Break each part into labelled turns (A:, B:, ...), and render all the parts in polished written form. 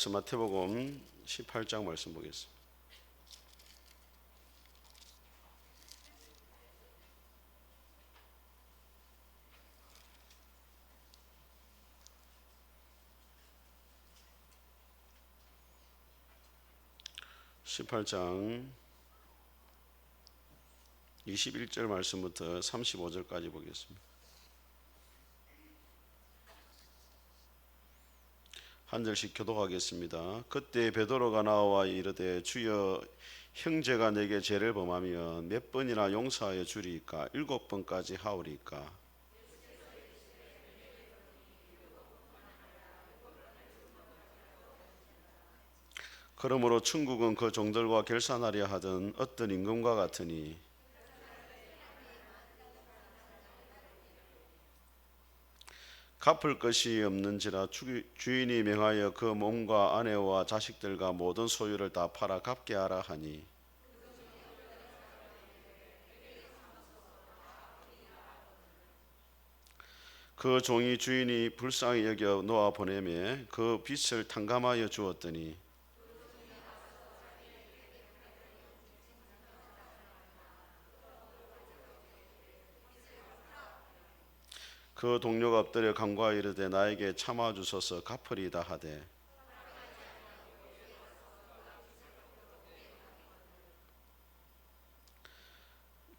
A: 마태복음 18장 말씀 보겠습니다. (18장) 21절 말씀부터 35절까지 보겠습니다. 한 절씩 교독하겠습니다. 그때 베드로가 나와 이르되 주여, 형제가 내게 죄를 범하면 몇 번이나 용서하여 주리이까? 7번까지 하오리이까? 그러므로 천국은 그 종들과 결산하려 하던 어떤 임금과 같으니 갚을 것이 없는지라 주인이 명하여 그 몸과 아내와 자식들과 모든 소유를 다 팔아 갚게 하라 하니, 그 종이 주인이 불쌍히 여겨 놓아 보내매 그 빚을 탕감하여 주었더니 그 동료가 엎드려 간구하여 이르되 나에게 참아 주소서 갚으리이다 하되,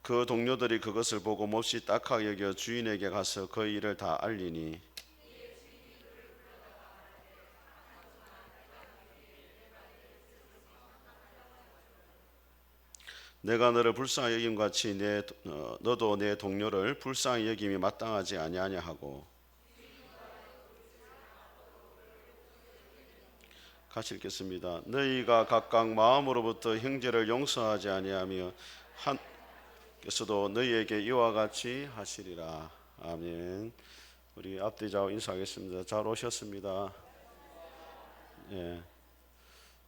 A: 그 동료들이 그것을 보고 몹시 딱하게 여겨 주인에게 가서 그 일을 다 알리니, 내가 너를 불쌍히 여김 같이 너도 내 동료를 불쌍히 여김이 마땅하지 아니하냐 하고. 같이 읽겠습니다. 너희가 각각 마음으로부터 형제를 용서하지 아니하며 하나님께서도 너희에게 이와 같이 하시리라. 아멘. 우리 앞뒤좌우 인사하겠습니다. 잘 오셨습니다. 예.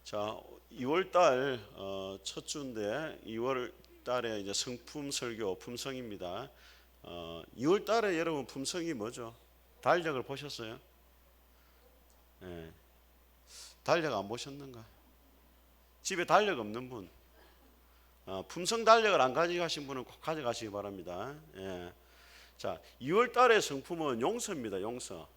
A: 자, 2월달 첫 주인데 2월달에 이제 성품 설교 품성입니다. 2월달에 여러분 품성이 뭐죠? 달력을 보셨어요? 예. 달력 안 보셨는가? 집에 달력 없는 분, 품성 달력을 안 가져가신 분은 꼭 가져가시기 바랍니다. 예. 자, 2월달의 성품은 용서입니다. 용서.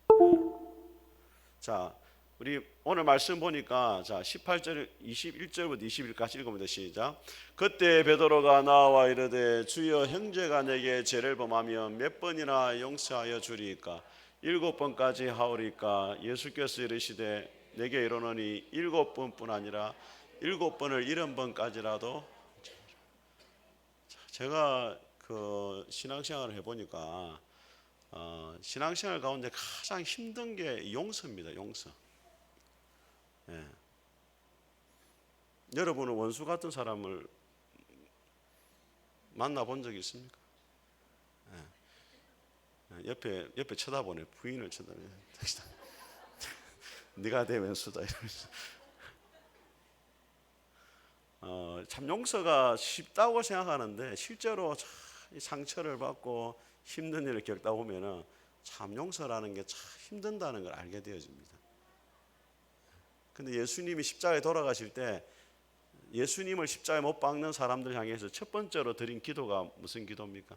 A: 자, 우리 오늘 말씀 보니까 자 18절 21절부터 21절까지 읽어보면 시작. 그때 베드로가 나와 이르되 주여, 형제가 내게 죄를 범하면 몇 번이나 용서하여 주리이까? 7번까지 하오리이까? 예수께서 이르시되 내게 이르노니 7번뿐 아니라 7번을 70번까지라도. 제가 그 신앙생활을 해보니까 신앙생활 가운데 가장 힘든 게 용서입니다. 용서. 예. 여러분은 원수 같은 사람을 만나본 적이 있습니까? 예. 옆에 쳐다보네. 부인을 쳐다보네. 네가 내 왼수다 이러면서. 참 용서가 쉽다고 생각하는데 실제로 참 상처를 받고 힘든 일을 겪다 보면은 참 용서라는 게 참 힘든다는 걸 알게 되어집니다. 근데 예수님이 십자가에 돌아가실 때 예수님을 십자가에 못 박는 사람들 향해서 첫 번째로 드린 기도가 무슨 기도입니까?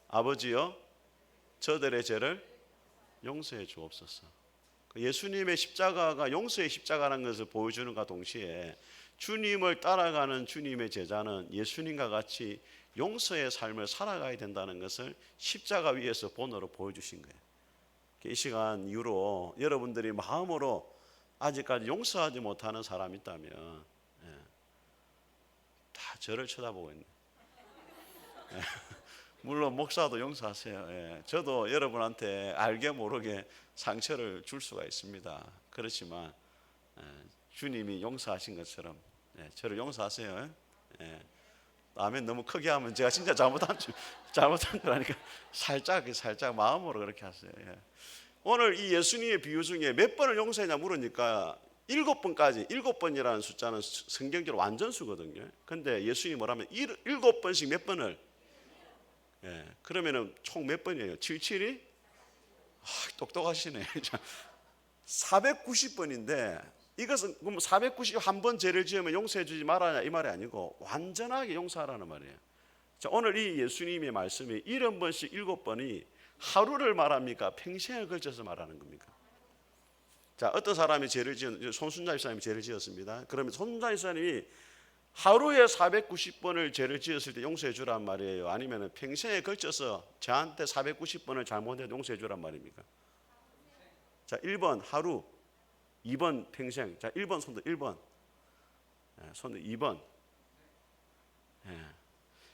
A: 아버지여, 저들의 죄를 용서해 주옵소서. 예수님의 십자가가 용서의 십자가라는 것을 보여주는 것과 동시에 주님을 따라가는 주님의 제자는 예수님과 같이 용서의 삶을 살아가야 된다는 것을 십자가 위에서 본으로 보여주신 거예요. 이 시간 이후로 여러분들이 마음으로 아직까지 용서하지 못하는 사람이 있다면 다 저를 쳐다보고 있네. 물론 목사도 용서하세요. 저도 여러분한테 알게 모르게 상처를 줄 수가 있습니다. 그렇지만 주님이 용서하신 것처럼 저를 용서하세요. 아멘. 너무 크게 하면 제가 진짜 잘못한 줄 아니까 살짝 마음으로 그렇게 하세요. 오늘 이 예수님의 비유 중에 몇 번을 용서했냐 물으니까 7번까지, 7번이라는 숫자는 성경적으로 완전수거든요. 근데 예수님이 뭐라면 7번씩 몇 번을, 그러면은 총 몇 번이에요? 77이? 똑똑하시네. 490번인데 이것은 491번 죄를 지으면 용서해 주지 말아야 이 말이 아니고 완전하게 용서하라는 말이에요. 자, 오늘 이 예수님의 말씀이 70번씩 7번이 하루를 말합니까? 평생을 걸쳐서 말하는 겁니까? 자, 어떤 사람이 죄를 지은 손순자 집사님이 죄를 지었습니다. 그러면 손순자 집사님이 하루에 490번을 죄를 지었을 때 용서해 주란 말이에요? 아니면 평생에 걸쳐서 저한테 490번을 잘못해도 용서해 주란 말입니까? 자, 1번 하루, 2번 평생. 자, 1번 손들 1번. 손들 2번. 예.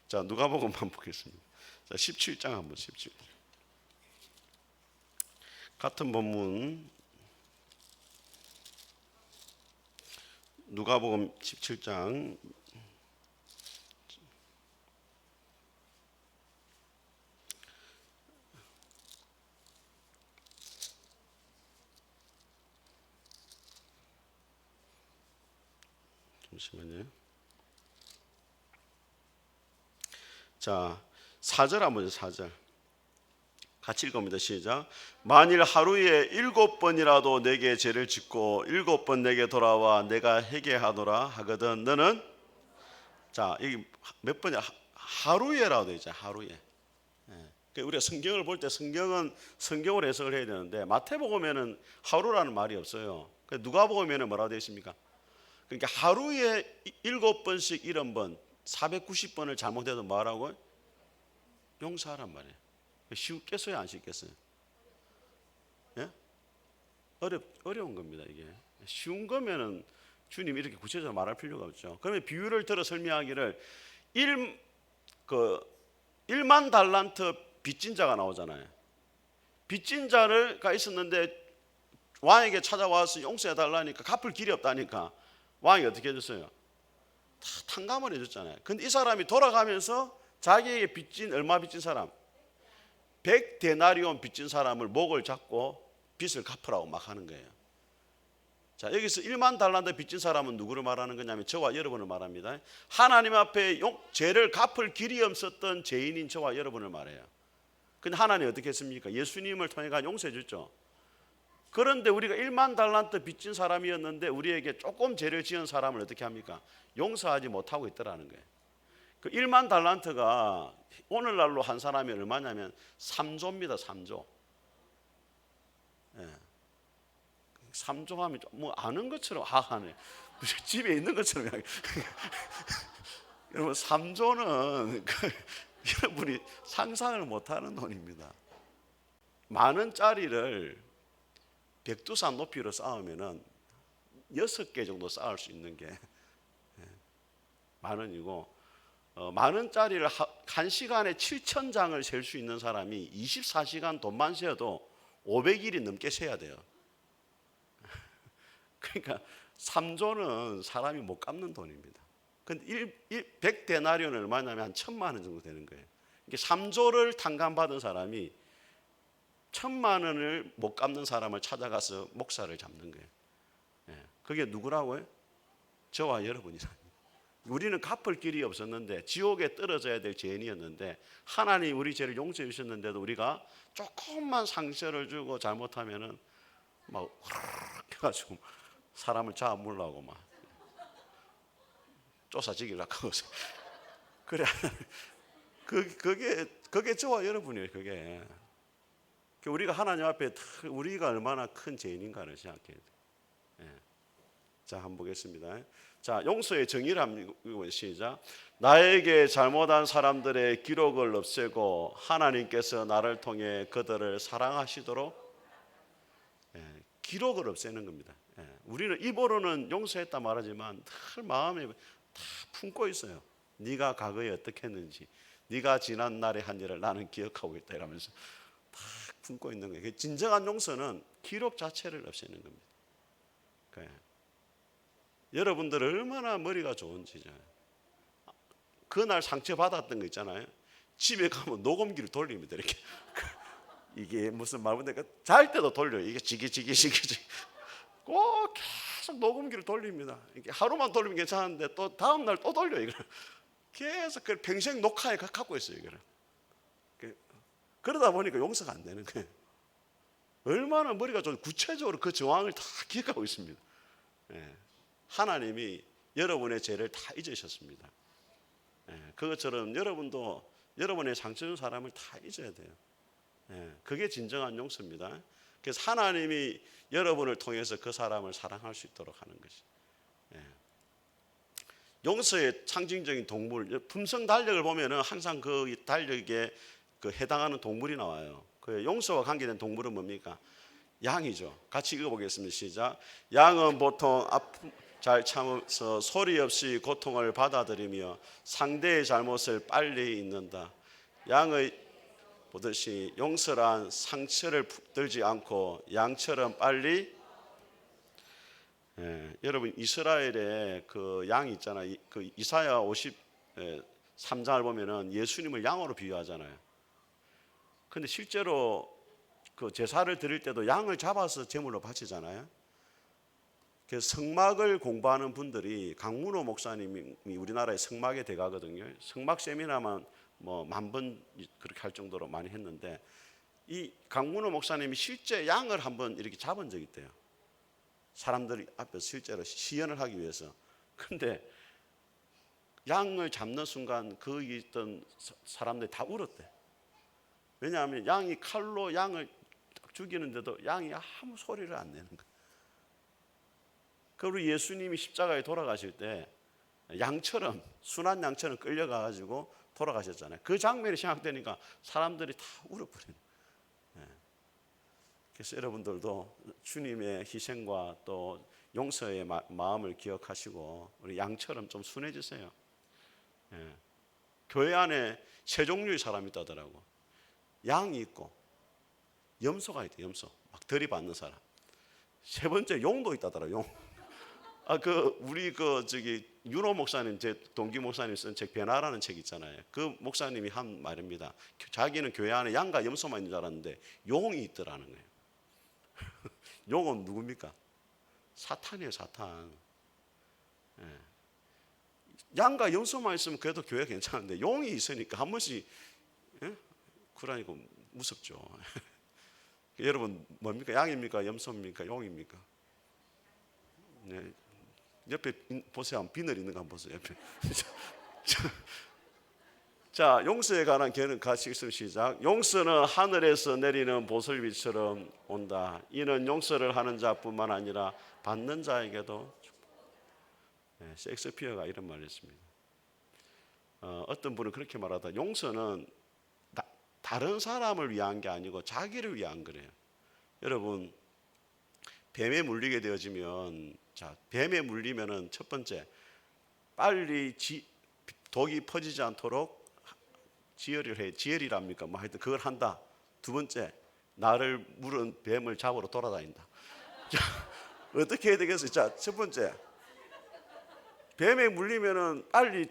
A: 자, 누가복음만 보겠습니다. 자, 17장 한번 17. 같은 본문 누가복음 17장 잠시만요. 자, 4절 한번 4절 같이 읽어봅니다. 시작. 만일 하루에 7번이라도 내게 죄를 짓고 7번 내게 돌아와 내가 회개하노라 하거든 너는 자, 여기 몇 번이야? 하루에라도 되죠. 하루에. 우리가 성경을 볼 때 성경은 성경으로 해석을 해야 되는데 마태복음에는 하루라는 말이 없어요. 누가복음에는 뭐라고 되어 있습니까? 그러니까 하루에 7번씩 70번 490번을 잘못해도 뭐라고? 용서하란 말이에요. 쉽겠어요? 안 쉽겠어요? 예? 어려운 겁니다. 이게 쉬운 거면은 주님이 이렇게 구체적으로 말할 필요가 없죠. 그러면 비유를 들어 설명하기를 1만 달란트 빚진 자가 나오잖아요. 빚진 자가 있었는데 왕에게 찾아와서 용서해 달라니까 갚을 길이 없다니까 왕이 어떻게 해줬어요? 다 탕감을 해줬잖아요. 근데 이 사람이 돌아가면서 자기에게 얼마 빚진 사람? 100데나리온 빚진 사람을 목을 잡고 빚을 갚으라고 막 하는 거예요. 자, 여기서 1만 달란트 빚진 사람은 누구를 말하는 거냐면 저와 여러분을 말합니다. 하나님 앞에 죄를 갚을 길이 없었던 죄인인 저와 여러분을 말해요. 근데 하나님 어떻게 했습니까? 예수님을 통해 용서해 줬죠. 그런데 우리가 1만 달란트 빚진 사람이었는데 우리에게 조금 죄를 지은 사람을 어떻게 합니까? 용서하지 못하고 있더라는 거예요. 그 1만 달란트가 오늘날로 한 사람이 얼마냐면 3조입니다. 3조. 예. 3조 하면 뭐 아는 것처럼 하네. 집에 있는 것처럼. 여러분 3조는 여러분이 상상을 못하는 돈입니다. 만 원짜리를 백두산 높이로 쌓으면은 6개 정도 쌓을 수 있는 게 만 원이고, 만 원짜리를 한 시간에 7,000장을 셀 수 있는 사람이 24시간 돈만 세어도 500일이 넘게 세야 돼요. 그러니까 3조는 사람이 못 갚는 돈입니다. 근데 100데나리온은 얼마냐면 한 1,000만 원 정도 되는 거예요. 이게 3조를 탕감받은 사람이 1,000만 원을 못 갚는 사람을 찾아가서 목사를 잡는 거예요. 그게 누구라고요? 저와 여러분이라니. 우리는 갚을 길이 없었는데 지옥에 떨어져야 될 죄인이었는데 하나님 우리 죄를 용서해 주셨는데도 우리가 조금만 상처를 주고 잘못하면은 막 후루룩 해가지고 사람을 잡아물라고 막 쫓아 죽이려고 하고 그래. 그게 저와 여러분이에요. 그게 우리가 하나님 앞에 우리가 얼마나 큰 죄인인가를 생각해야 돼요. 자, 한번 보겠습니다. 자, 용서의 정의를 한번 시작. 나에게 잘못한 사람들의 기록을 없애고 하나님께서 나를 통해 그들을 사랑하시도록 기록을 없애는 겁니다. 우리는 입으로는 용서했다 말하지만 늘 마음에 다 품고 있어요. 네가 과거에 어떻게 했는지, 네가 지난 날의 한 일을 나는 기억하고 있다 이러면서 다 품고 있는 거예요. 진정한 용서는 기록 자체를 없애는 겁니다. 여러분들 얼마나 머리가 좋은지 그날 상처 받았던 거 있잖아요. 집에 가면 녹음기를 돌립니다. 이렇게 이게 무슨 말인데 잘 때도 돌려요. 이게 지기 꼭 계속 녹음기를 돌립니다. 이게 하루만 돌리면 괜찮은데 또 다음 날 또 돌려 이거 계속 그 평생 녹화해 갖고 있어요. 이거를 그러다 보니까 용서가 안 되는 거예요. 얼마나 머리가 좀 구체적으로 그 정황을 다 기억하고 있습니다. 예. 하나님이 여러분의 죄를 다 잊으셨습니다. 예. 그것처럼 여러분도 여러분의 상처 준 사람을 다 잊어야 돼요. 예. 그게 진정한 용서입니다. 그래서 하나님이 여러분을 통해서 그 사람을 사랑할 수 있도록 하는 것이. 예. 용서의 상징적인 동물, 품성 달력을 보면은 항상 그 달력에 그 해당하는 동물이 나와요. 그 용서와 관계된 동물은 뭡니까? 양이죠. 같이 읽어보겠습니다. 시작. 양은 보통 아픔 잘 참으면서 소리 없이 고통을 받아들이며 상대의 잘못을 빨리 잊는다. 양의 보듯이 용서란 상처를 들지 않고 양처럼 빨리. 예, 여러분 이스라엘에 그 양이 있잖아요. 그 이사야 53장을 보면은 예수님을 양으로 비유하잖아요. 근데 실제로 그 제사를 드릴 때도 양을 잡아서 제물로 바치잖아요. 그래서 성막을 공부하는 분들이 강문호 목사님이 우리나라의 성막의 대가거든요. 성막 세미나만 뭐 10,000번 그렇게 할 정도로 많이 했는데 이 강문호 목사님이 실제 양을 한번 이렇게 잡은 적이 있대요. 사람들 앞에서 실제로 시연을 하기 위해서. 근데 양을 잡는 순간 거기 있던 사람들이 다 울었대. 왜냐하면 양이 칼로 양을 죽이는데도 양이 아무 소리를 안 내는 거예요. 그리고 예수님이 십자가에 돌아가실 때 양처럼 순한 양처럼 끌려가가지고 돌아가셨잖아요. 그 장면이 생각되니까 사람들이 다 울어버리는 거예요. 그래서 여러분들도 주님의 희생과 또 용서의 마음을 기억하시고 우리 양처럼 좀 순해지세요. 교회 안에 세 종류의 사람이 있다더라고. 양이 있고 염소가 있대. 염소 막 들이받는 사람. 세 번째 용도 있다더라. 용. 우리 윤호 목사님, 제 동기 목사님 쓴 책 변화라는 책 있잖아요. 그 목사님이 한 말입니다. 자기는 교회 안에 양과 염소만 있는 줄 알았는데 용이 있더라는 거예요. 용은 누굽니까? 사탄이에요, 사탄. 예. 양과 염소만 있으면 그래도 교회 괜찮은데 용이 있으니까 한 번씩 그러니까 무섭죠. 여러분 뭡니까? 양입니까? 염소입니까? 용입니까? 네. 옆에 보세요. 비늘 있는 거 한번 보세요. 옆에. 자, 용서에 관한 개는 같이 읽으면 시작. 용서는 하늘에서 내리는 보슬비처럼 온다. 이는 용서를 하는 자뿐만 아니라 받는 자에게도. 네, 셰익스피어가 이런 말을 했습니다. 어떤 분은 그렇게 말하다. 용서는 다른 사람을 위한 게 아니고 자기를 위한 거래요. 여러분 뱀에 물리게 되어지면, 자, 뱀에 물리면은 첫 번째 빨리 독이 퍼지지 않도록 지혈을 해. 지혈이랍니까? 뭐 하여튼 그걸 한다. 두 번째, 나를 물은 뱀을 잡으러 돌아다닌다. 자, 어떻게 해야 되겠어요? 자, 첫 번째, 뱀에 물리면은 빨리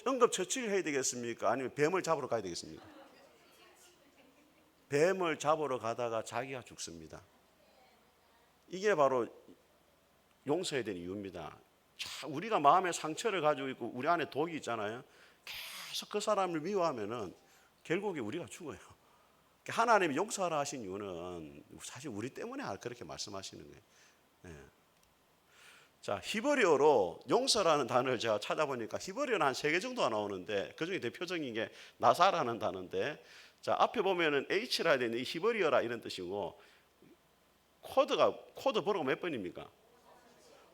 A: 응급처치를 해야 되겠습니까? 아니면 뱀을 잡으러 가야 되겠습니까? 뱀을 잡으러 가다가 자기가 죽습니다. 이게 바로 용서해야 되는 이유입니다. 자, 우리가 마음에 상처를 가지고 있고 우리 안에 독이 있잖아요. 계속 그 사람을 미워하면은 결국에 우리가 죽어요. 하나님이 용서하라 하신 이유는 사실 우리 때문에 그렇게 말씀하시는 거예요. 네. 자, 히브리어로 용서라는 단어를 제가 찾아보니까 히브리어는 한 3개 정도가 나오는데 그중에 대표적인 게 나사라는 단어인데, 자, 앞에 보면은 H라 되는 이 히브리어라 이런 뜻이고, 코드 번호가 몇 번입니까?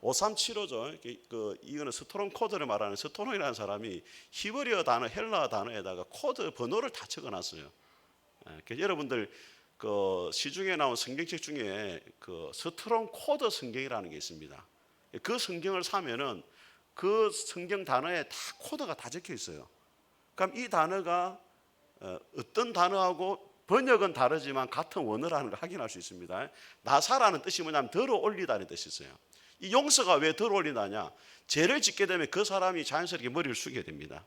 A: 5375죠. 이거는 스토롱 코드를 말하는 스토롱이라는 사람이 히브리어 단어, 헬라 단어에다가 코드 번호를 다 적어놨어요. 여러분들 그 시중에 나온 성경책 중에 그 스토롱 코드 성경이라는 게 있습니다. 그 성경을 사면은 그 성경 단어에 다 코드가 다 적혀 있어요. 그럼 이 단어가 어떤 단어하고 번역은 다르지만 같은 원어라는 걸 확인할 수 있습니다. 나사라는 뜻이 뭐냐면 덜어 올리다는 뜻이 있어요. 이 용서가 왜 덜어 올리다냐? 죄를 짓게 되면 그 사람이 자연스럽게 머리를 숙이게 됩니다.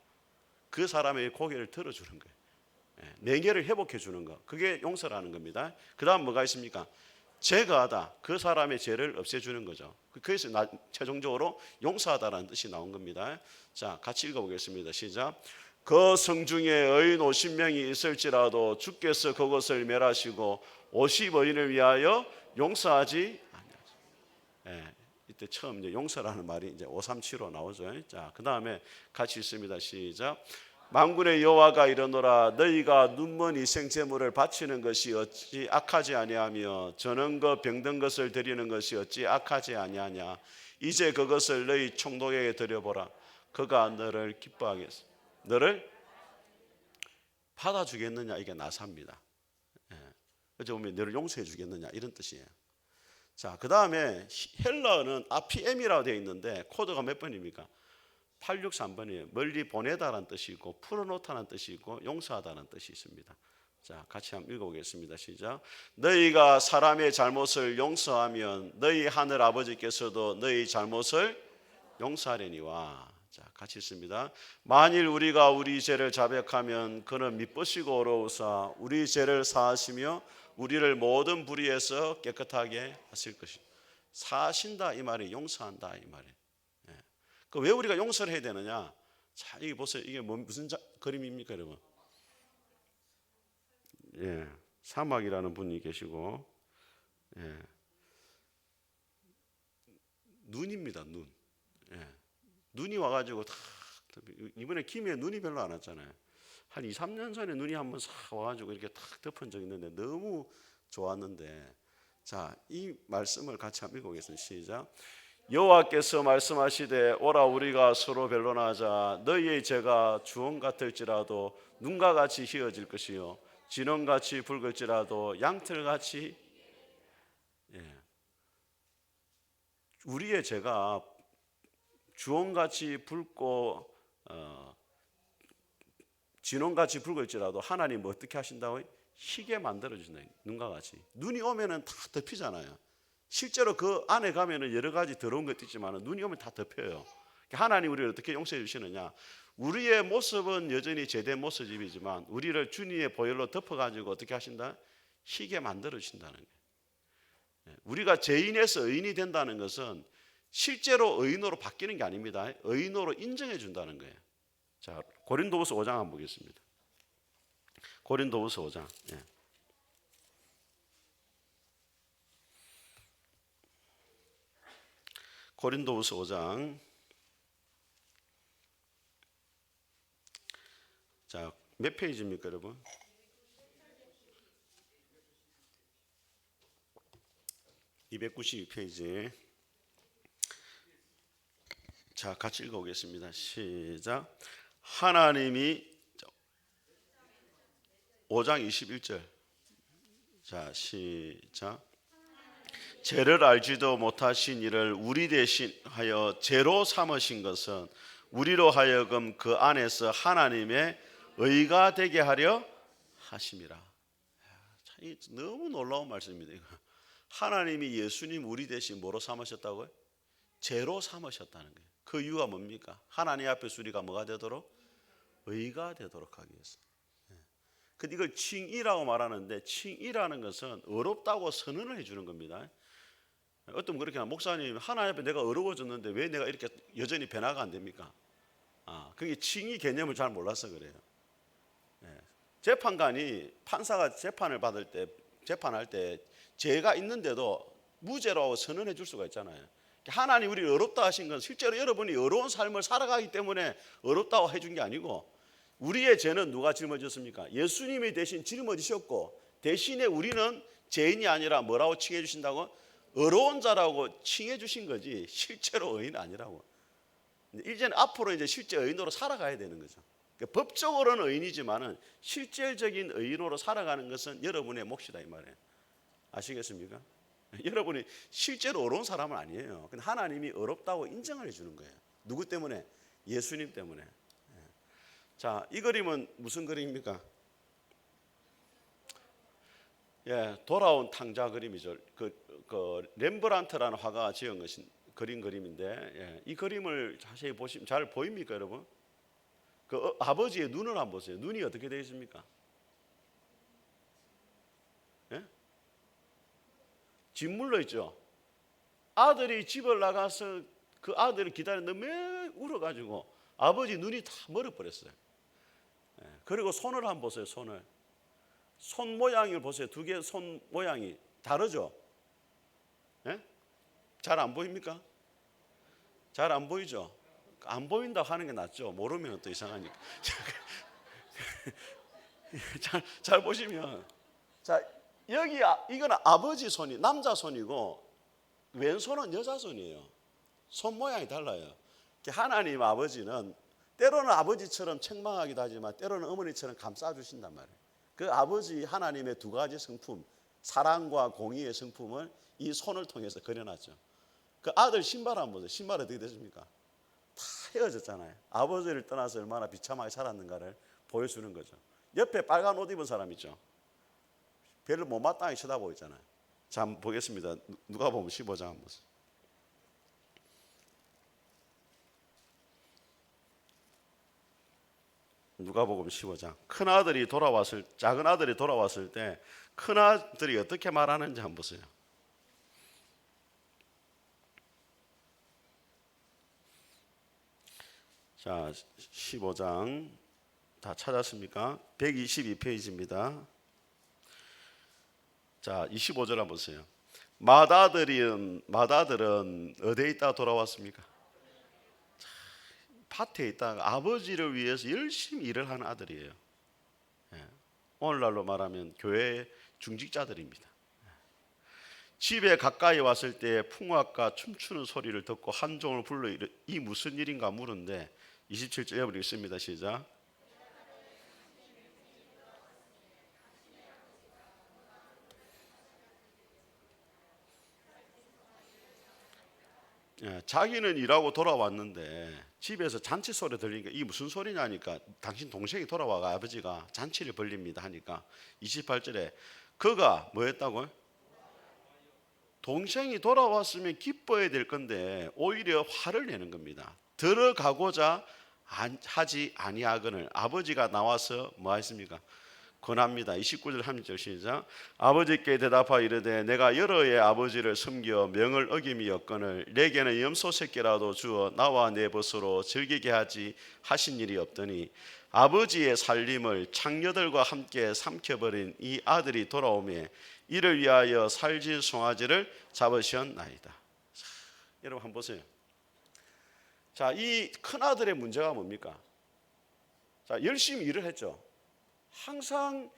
A: 그 사람의 고개를 들어주는 거예요. 명예를 회복해 주는 거. 그게 용서라는 겁니다. 그 다음 뭐가 있습니까? 제거하다. 그 사람의 죄를 없애주는 거죠. 그래서 최종적으로 용서하다라는 뜻이 나온 겁니다. 자, 같이 읽어보겠습니다. 시작. 그 성중에 의인 50명이 있을지라도 주께서 그것을 멸하시고 50의인을 위하여 용서하지 아니하시고. 예, 이때 처음 이제 용서라는 말이 이제 537로 나오죠. 자, 그 다음에 같이 읽습니다. 시작. 만군의 여호와가 이르노라 너희가 눈먼 희생제물을 바치는 것이 어찌 악하지 아니하며 저는 것 병든 것을 드리는 것이 어찌 악하지 아니하냐. 이제 그것을 너희 총독에게 드려보라. 그가 너를 기뻐하겠어. 너를 받아주겠느냐. 이게 나사입니다. 어찌 보면 너를 용서해 주겠느냐 이런 뜻이에요. 자, 그 다음에 헬라어는 아피엠이라고 되어 있는데 코드가 몇 번입니까? 863번이에요. 멀리 보내다라는 뜻이 있고 풀어놓다는 뜻이 있고 용서하다는 뜻이 있습니다. 자, 같이 한번 읽어보겠습니다. 시작. 너희가 사람의 잘못을 용서하면 너희 하늘 아버지께서도 너희 잘못을 용서하려니와. 자, 같이 읽습니다. 만일 우리가 우리 죄를 자백하면 그는 미쁘시고 어로우사 우리 죄를 사하시며 우리를 모든 불의에서 깨끗하게 하실 것이다. 사하신다 이 말이 용서한다 이 말이에요. 왜 우리가 용서를 해야 되느냐? 자, 이게 보세요. 이게 무슨 그림입니까, 여러분? 예, 사막이라는 분이 계시고, 예, 눈입니다, 눈. 예, 눈이 와가지고 다 이번에 김해 눈이 별로 안 왔잖아요. 한 2, 3년 전에 눈이 한번 싹 와가지고 이렇게 탁 덮은 적이 있는데 너무 좋았는데, 자, 이 말씀을 같이 한번 읽어보겠습니다. 시작. 여호와께서 말씀하시되 오라 우리가 서로 변론하자. 너희의 죄가 주홍 같을지라도 눈과 같이 희어질 것이요 진홍같이 붉을지라도 양털같이. 예. 우리의 죄가 주홍같이 붉고 진홍같이 붉을지라도 하나님 어떻게 하신다고요? 희게 만들어주신다. 눈과 같이. 눈이 오면은 다 덮이잖아요. 실제로 그 안에 가면은 여러 가지 더러운 것도 있지만 눈이 오면 다 덮여요. 하나님 우리를 어떻게 용서해 주시느냐? 우리의 모습은 여전히 제된 모습이지만 우리를 주님의 보혈로 덮어가지고 어떻게 하신다? 희게 만들어 주신다는 거예요. 우리가 죄인에서 의인이 된다는 것은 실제로 의인으로 바뀌는 게 아닙니다. 의인으로 인정해 준다는 거예요. 자, 고린도후서 5장 한번 보겠습니다. 고린도후서 5장. 예. 고린도후서 5장. 자, 몇 페이지입니까, 여러분? 292페이지. 자, 같이 읽어보겠습니다. 시작. 하나님이 5장 21절. 자, 시작. 죄를 알지도 못하신 이를 우리 대신 하여 죄로 삼으신 것은 우리로 하여금 그 안에서 하나님의 의가 되게 하려 하심이라. 참, 너무 놀라운 말씀입니다. 이거. 하나님이 예수님 우리 대신 뭐로 삼으셨다고요? 죄로 삼으셨다는 거예요. 그 이유가 뭡니까? 하나님 앞에서 우리가 뭐가 되도록? 의가 되도록 하기 위해서. 근데 이걸 칭의라고 말하는데 칭의라는 것은 어렵다고 선언을 해주는 겁니다. 어떤 그렇게 목사님 하나님 앞에 내가 어려워졌는데 왜 내가 이렇게 여전히 변화가 안 됩니까? 그게 칭의 개념을 잘 몰라서 그래요. 재판관이 판사가 재판을 받을 때 재판할 때 죄가 있는데도 무죄라고 선언해 줄 수가 있잖아요. 하나님 우리를 어렵다 하신 건 실제로 여러분이 어려운 삶을 살아가기 때문에 어렵다고 해준 게 아니고 우리의 죄는 누가 짊어졌습니까? 예수님이 대신 짊어지셨고 대신에 우리는 죄인이 아니라 뭐라고 칭해 주신다고? 어려운 자라고 칭해 주신 거지 실제로 의인 아니라고. 이제는 앞으로 이제 실제 의인으로 살아가야 되는 거죠. 그러니까 법적으로는 의인이지만은 실질적인 의인으로 살아가는 것은 여러분의 몫이다 이 말이에요. 아시겠습니까? 여러분이 실제로 어려운 사람은 아니에요. 근데 하나님이 어렵다고 인정을 해주는 거예요. 누구 때문에? 예수님 때문에. 자, 이 그림은 무슨 그림입니까? 예, 돌아온 탕자 그림이죠. 그 렘브란트라는 화가가 지은 것인 그림인데 예, 이 그림을 자세히 보시면 잘 보입니까, 여러분? 그 아버지의 눈을 한번 보세요. 눈이 어떻게 되어 있습니까? 예? 짓물러 있죠. 아들이 집을 나가서 그 아들을 기다리는데 매 울어가지고 아버지 눈이 다 멀어버렸어요. 예, 그리고 손을 한번 보세요. 손 모양을 보세요. 두 개의 손 모양이 다르죠? 예? 잘 안 보입니까? 잘 안 보이죠? 안 보인다고 하는 게 낫죠. 모르면 또 이상하니까. 잘 보시면, 자, 여기 이거는 아버지 손이 남자 손이고 왼손은 여자 손이에요. 손 모양이 달라요. 하나님 아버지는 때로는 아버지처럼 책망하기도 하지만 때로는 어머니처럼 감싸주신단 말이에요. 그 아버지 하나님의 두 가지 성품, 사랑과 공의의 성품을 이 손을 통해서 그려놨죠. 그 아들 신발 한번 보세요. 신발 어떻게 됐습니까? 다 헤어졌잖아요. 아버지를 떠나서 얼마나 비참하게 살았는가를 보여주는 거죠. 옆에 빨간 옷 입은 사람 있죠. 별로 못마땅하게 쳐다보고 있잖아요. 자, 한번 보겠습니다. 누가복음 15장 한번 보세요. 누가복음 15장. 큰 아들이 돌아왔을, 작은 아들이 돌아왔을 때 큰 아들이 어떻게 말하는지 한번 보세요. 자, 15장 다 찾았습니까? 122페이지입니다. 자, 25절 한번 보세요. 맏아들은 어디에 있다가 돌아왔습니까? 밭에 있다가 아버지를 위해서 열심히 일을 하는 아들이에요. 오늘날로 말하면 교회의 중직자들입니다. 집에 가까이 왔을 때 풍악과 춤추는 소리를 듣고 한 종을 불러 이 무슨 일인가 물은데 27절 여러분 읽습니다. 시작. 자기는 일하고 돌아왔는데 집에서 잔치 소리 들리니까 이게 무슨 소리냐니까 당신 동생이 돌아와가 아버지가 잔치를 벌립니다 하니까 28절에 그가 뭐 했다고요? 동생이 돌아왔으면 기뻐해야 될 건데 오히려 화를 내는 겁니다. 들어가고자 하지 아니하거늘 아버지가 나와서 뭐 했습니까? 권합니다. 29절 30절 시작. 아버지께 대답하여 이르되 내가 여러의 아버지를 섬겨 명을 어김이 였거늘 내게는 염소 새끼라도 주어 나와 내 벗으로 즐기게 하지 하신 일이 없더니 아버지의 살림을 창녀들과 함께 삼켜버린 이 아들이 돌아오매 이를 위하여 살진 송아지를 잡으셨나이다. 자, 여러분 한번 보세요. 자, 이 큰아들의 문제가 뭡니까? 자, 열심히 일을 했죠. 항상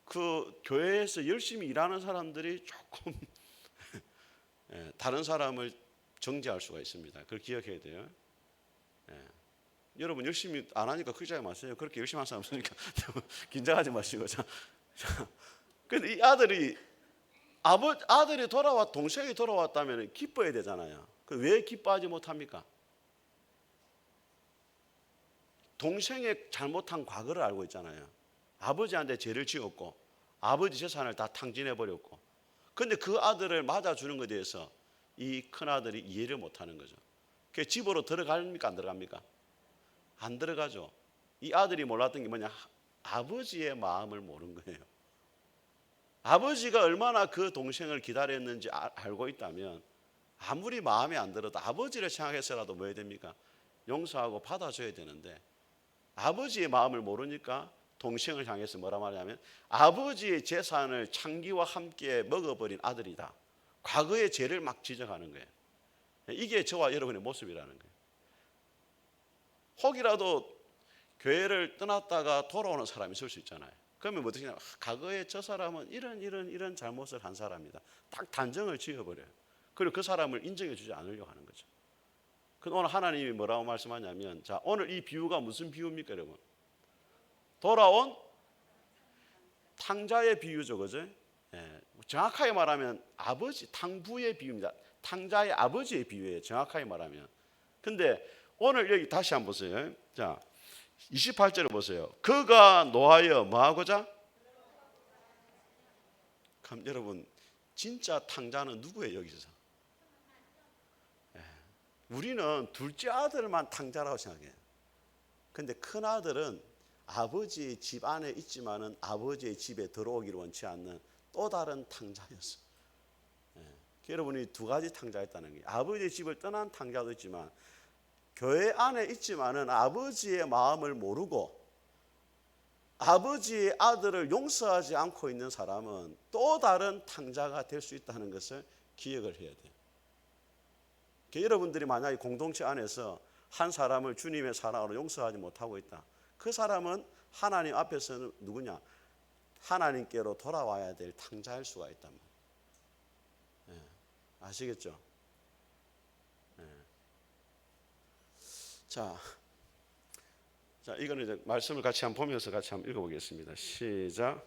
A: 그 교회에서 열심히 일하는 사람들이 조금 다른 사람을 정죄할 수가 있습니다. 그걸 기억해야 돼요. 여러분 열심히 안 하니까 그러지 마세요. 그렇게 열심히 하는 사람 없으니까 긴장하지 마시고. 근데 이 아들이 동생이 돌아왔다면 기뻐해야 되잖아요. 왜 기뻐하지 못합니까? 동생의 잘못한 과거를 알고 있잖아요. 아버지한테 죄를 지었고 아버지 재산을 다 탕진해버렸고 근데 그 아들을 맞아주는 것에 대해서 이 큰아들이 이해를 못하는 거죠. 그 집으로 들어갑니까 안 들어갑니까? 안 들어가죠. 이 아들이 몰랐던 게 뭐냐? 아버지의 마음을 모르는 거예요. 아버지가 얼마나 그 동생을 기다렸는지 알고 있다면 아무리 마음에 안 들어도 아버지를 생각해서라도 뭐 해야 됩니까? 용서하고 받아줘야 되는데 아버지의 마음을 모르니까 동생을 향해서 뭐라 말하냐면 아버지의 재산을 창기와 함께 먹어버린 아들이다. 과거의 죄를 막 지적하는 거예요. 이게 저와 여러분의 모습이라는 거예요. 혹이라도 교회를 떠났다가 돌아오는 사람이 있을 수 있잖아요. 그러면 어떻게 하냐? 과거에 저 사람은 이런 잘못을 한 사람이다. 딱 단정을 지어버려요. 그리고 그 사람을 인정해 주지 않으려고 하는 거죠. 오늘 하나님이 뭐라고 말씀하냐면, 자, 오늘 이 비유가 무슨 비유입니까, 여러분? 돌아온 탕자의 비유죠, 그죠? 정확하게 말하면 아버지, 탕부의 비유입니다. 탕자의 아버지의 비유예요, 정확하게 말하면. 근데 오늘 여기 다시 한번 보세요. 자, 28절을 보세요. 그가 노하여 뭐하고자? 그럼 여러분, 진짜 탕자는 누구예요, 여기서? 우리는 둘째 아들만 탕자라고 생각해요. 근데 큰 아들은 아버지의 집 안에 있지만은 아버지의 집에 들어오기를 원치 않는 또 다른 탕자였어요. 여러분이 두 가지 탕자였다는 거예요. 아버지의 집을 떠난 탕자도 있지만 교회 안에 있지만은 아버지의 마음을 모르고 아버지의 아들을 용서하지 않고 있는 사람은 또 다른 탕자가 될 수 있다는 것을 기억을 해야 돼요. 그러니까 여러분들이 만약에 공동체 안에서 한 사람을 주님의 사랑으로 용서하지 못하고 있다. 그 사람은 하나님 앞에서는 누구냐? 하나님께로 돌아와야 될 탕자일 수가 있단 말이에요. 예, 아시겠죠? 예. 자, 이거는 이제 말씀을 같이 한번 보면서 같이 한번 읽어보겠습니다. 시작.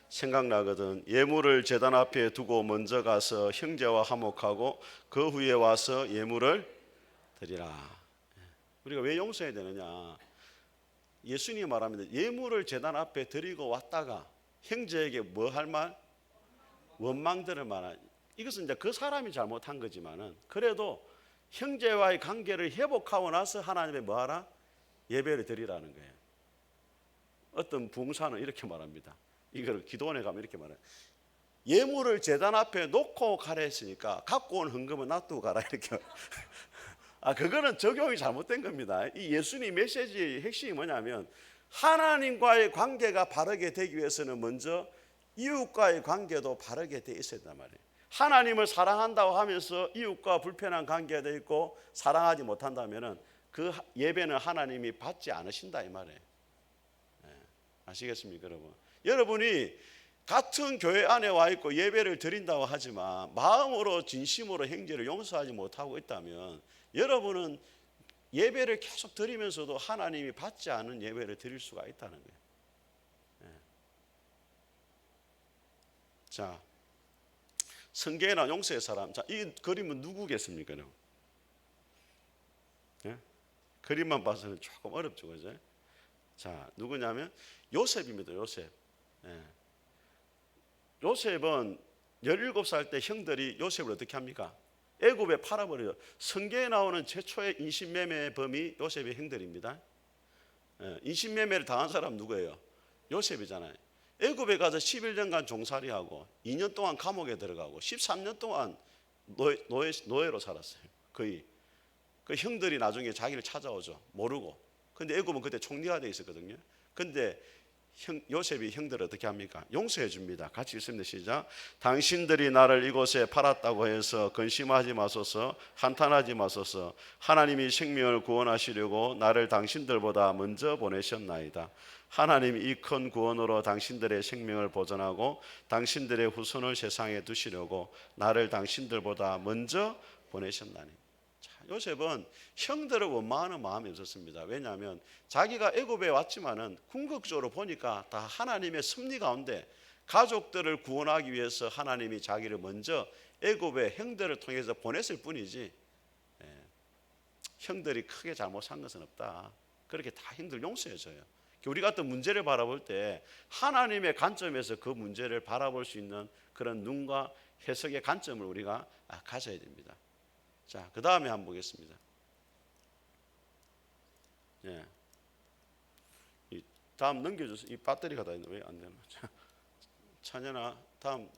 A: 생각나거든. 예물을 제단 앞에 두고 먼저 가서 형제와 화목하고 그 후에 와서 예물을 드리라. 우리가 왜 용서해야 되느냐? 예수님이 말합니다. 예물을 제단 앞에 드리고 왔다가 형제에게 뭐 할 말? 원망 들을 만한. 이것은 이제 그 사람이 잘못한 거지만은 그래도 형제와의 관계를 회복하고 나서 하나님의 뭐 하라? 예배를 드리라는 거예요. 어떤 부흥사는 이렇게 말합니다. 이걸 기도원에 가면 이렇게 말해요. 예물을 제단 앞에 놓고 가라 했으니까 갖고 온 헌금은 놔두고 가라 이렇게. 그거는 적용이 잘못된 겁니다. 이 예수님 메시지의 핵심이 뭐냐면 하나님과의 관계가 바르게 되기 위해서는 먼저 이웃과의 관계도 바르게 돼 있어야 된단 말이에요. 하나님을 사랑한다고 하면서 이웃과 불편한 관계가 돼 있고 사랑하지 못한다면은 그 예배는 하나님이 받지 않으신다 이 말이에요. 아시겠습니까, 여러분? 여러분이 같은 교회 안에 와 있고 예배를 드린다고 하지만 마음으로 진심으로 형제를 용서하지 못하고 있다면 여러분은 예배를 계속 드리면서도 하나님이 받지 않은 예배를 드릴 수가 있다는 거예요. 자, 성경에 나온 용서의 사람. 자, 이 그림은 누구겠습니까? 예? 그림만 봐서는 조금 어렵죠, 그죠? 자, 누구냐면 요셉입니다. 요셉. 예. 요셉은 17살 때 형들이 요셉을 어떻게 합니까? 애굽에 팔아버려요. 성경에 나오는 최초의 인신매매 범이 요셉의 형들입니다. 예. 인신매매를 당한 사람 누구예요? 요셉이잖아요. 애굽에 가서 11년간 종살이하고 2년 동안 감옥에 들어가고 13년 동안 노예로 살았어요. 거의. 그 형들이 나중에 자기를 찾아오죠. 모르고. 근데 애굽은 그때 총리가 돼 있었거든요. 근데 요셉이 형들을 어떻게 합니까? 용서해 줍니다. 같이 읽습니다. 시작. 당신들이 나를 이곳에 팔았다고 해서 근심하지 마소서, 한탄하지 마소서. 하나님이 생명을 구원하시려고 나를 당신들보다 먼저 보내셨나이다. 하나님이 이 큰 구원으로 당신들의 생명을 보존하고 당신들의 후손을 세상에 두시려고 나를 당신들보다 먼저 보내셨나니. 요셉은 형들을 원망하는 마음이 없었습니다. 왜냐하면 자기가 애굽에 왔지만은 궁극적으로 보니까 다 하나님의 섭리 가운데 가족들을 구원하기 위해서 하나님이 자기를 먼저 애굽의 형들을 통해서 보냈을 뿐이지 형들이 크게 잘못한 것은 없다. 그렇게 다 형들 용서해줘요. 우리가 어떤 문제를 바라볼 때 하나님의 관점에서 그 문제를 바라볼 수 있는 그런 눈과 해석의 관점을 우리가 가져야 됩니다. 자, 그 다음에 한번 보겠습니다. 예. 이 다음 넘겨주세요. 이 배터리가 다 있는데 왜 안 되나? 찬연아, 다음.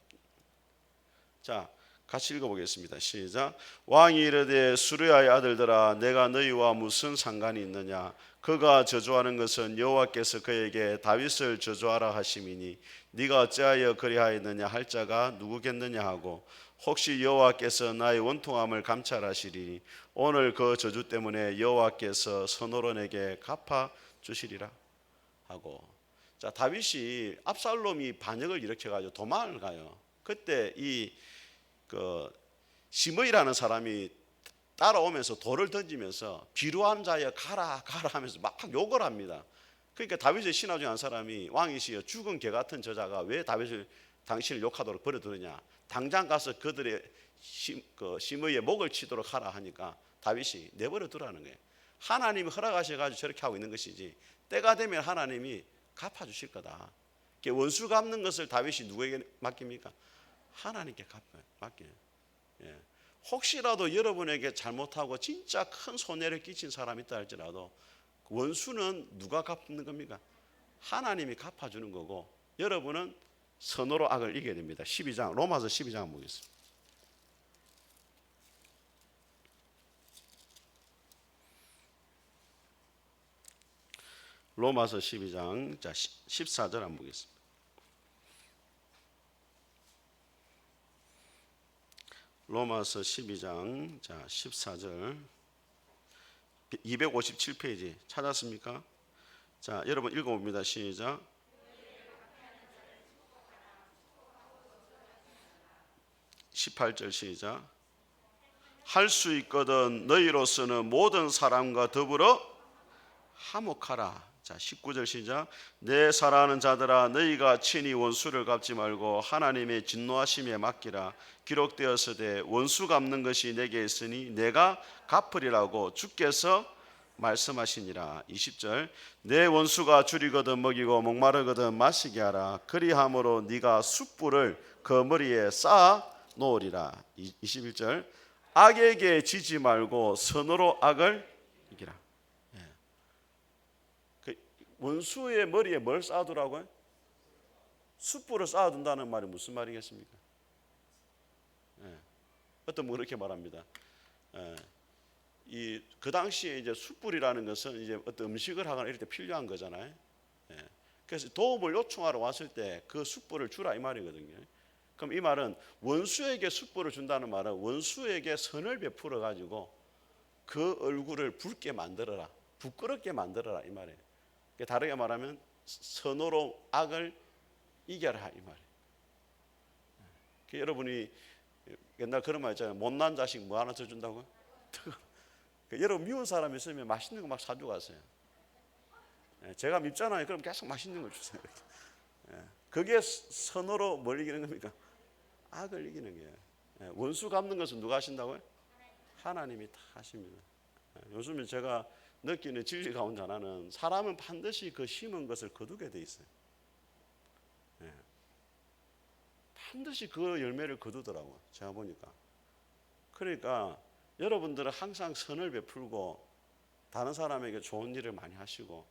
A: 자, 같이 읽어보겠습니다. 시작. 왕이 이르되 수르야의 아들들아, 내가 너희와 무슨 상관이 있느냐? 그가 저주하는 것은 여호와께서 그에게 다윗을 저주하라 하심이니 네가 어찌하여 그리하였느냐 할 자가 누구겠느냐 하고 혹시 여호와께서 나의 원통함을 감찰하시리니 오늘 그 저주 때문에 여호와께서 선호론에게 갚아 주시리라 하고. 자, 다윗이 압살롬이 반역을 일으켜가지고 도망을 가요. 그때 이 시므이라는 사람이 따라오면서 돌을 던지면서 비루한 자여 가라 가라 하면서 막 욕을 합니다. 그러니까 다윗의 신하 중 한 사람이 왕이시여 죽은 개 같은 저자가 왜 다윗을 당신을 욕하도록 버려두느냐, 당장 가서 그들의 시므이의 목을 치도록 하라 하니까 다윗이 내버려 두라는 거예요. 하나님이 허락하셔가지고 저렇게 하고 있는 것이지 때가 되면 하나님이 갚아주실 거다. 원수 갚는 것을 다윗이 누구에게 맡깁니까? 하나님께 맡겨요. 예. 혹시라도 여러분에게 잘못하고 진짜 큰 손해를 끼친 사람이 있다 할지라도 원수는 누가 갚는 겁니까? 하나님이 갚아주는 거고 여러분은 선으로 악을 이겨야 됩니다. 12장 로마서 12장 보겠습니다. 로마서 12장 자 14절 한번 보겠습니다. 로마서 12장 자 14절 257페이지 찾았습니까? 자, 여러분 읽어봅니다. 시작. 18절 시작. 할 수 있거든 너희로서는 모든 사람과 더불어 화목하라. 자, 19절 시작. 내 사랑하는 자들아 너희가 친히 원수를 갚지 말고 하나님의 진노하심에 맡기라. 기록되었으되 원수 갚는 것이 내게 있으니 내가 갚으리라고 주께서 말씀하시니라. 20절. 내 원수가 줄이거든 먹이고 목마르거든 마시게 하라. 그리함으로 네가 숯불을 그 머리에 쌓아 놓으리라. 21절. 악에게 지지 말고 선으로 악을 이기라. 원수의 머리에 뭘 쌓아두라고요? 숯불을 쌓아둔다는 말이 무슨 말이겠습니까? 어떤 분은 그렇게 말합니다. 그 당시에 이제 숯불이라는 것은 이제 어떤 음식을 하거나 이럴 때 필요한 거잖아요. 그래서 도움을 요청하러 왔을 때 그 숯불을 주라 이 말이거든요. 그럼 이 말은 원수에게 숯불을 준다는 말은 원수에게 선을 베풀어 가지고 그 얼굴을 붉게 만들어라, 부끄럽게 만들어라 이 말이에요. 다르게 말하면 선으로 악을 이겨라 이 말이에요. 여러분이 옛날 그런 말 있잖아요. 못난 자식 뭐 하나 더 준다고요? 여러분 미운 사람 있으면 맛있는 거 막 사주고 가세요. 제가 밉잖아요. 그럼 계속 맛있는 걸 주세요. 그게 선으로 뭘 이기는 겁니까? 악을 이기는 거예요. 원수 갚는 것은 누가 하신다고요? 하나님이 다 하십니다. 요즘에 제가 느끼는 진리 가운데 하나는 사람은 반드시 그 심은 것을 거두게 돼 있어요. 반드시 그 열매를 거두더라고요. 제가 보니까. 그러니까 여러분들은 항상 선을 베풀고 다른 사람에게 좋은 일을 많이 하시고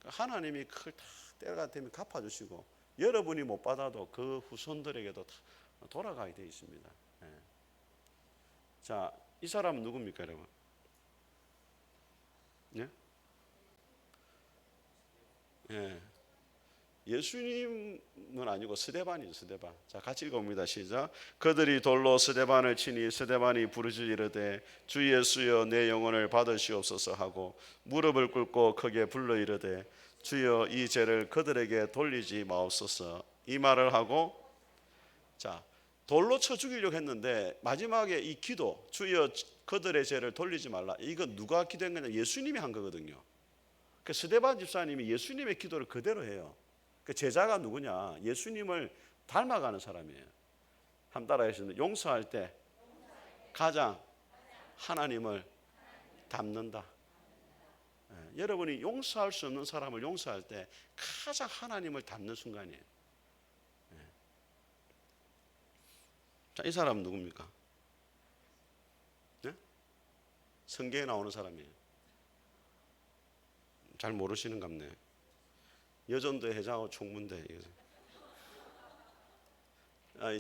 A: 하나님이 그걸 다 때가 되면 갚아주시고 여러분이 못 받아도 그 후손들에게도 다 돌아가게 되어 있습니다. 자, 이 사람은 누굽니까 여러분? 예? 예. 예수님은 아니고 스데반이죠. 스데반. 자, 같이 읽어봅니다. 시작. 그들이 돌로 스데반을 치니 스데반이 부르짖으되 주 예수여 내 영혼을 받으시옵소서 하고 무릎을 꿇고 크게 불러 이르되 주여 이 죄를 그들에게 돌리지 마옵소서. 이 말을 하고 자, 돌로 쳐 죽이려고 했는데 마지막에 이 기도 주여 그들의 죄를 돌리지 말라. 이건 누가 기도한 거냐? 예수님이 한 거거든요. 그 스데반 집사님이 예수님의 기도를 그대로 해요. 그 제자가 누구냐? 예수님을 닮아가는 사람이에요. 한번 따라하시면 용서할 때 가장 하나님을 닮는다. 여러분이 용서할 수 없는 사람을 용서할 때 가장 하나님을 닮는 순간이에요. 자, 이 사람은 누굽니까? 네? 성경에 나오는 사람이에요. 잘 모르시는 갑네. 여전도 회장하고 총무인데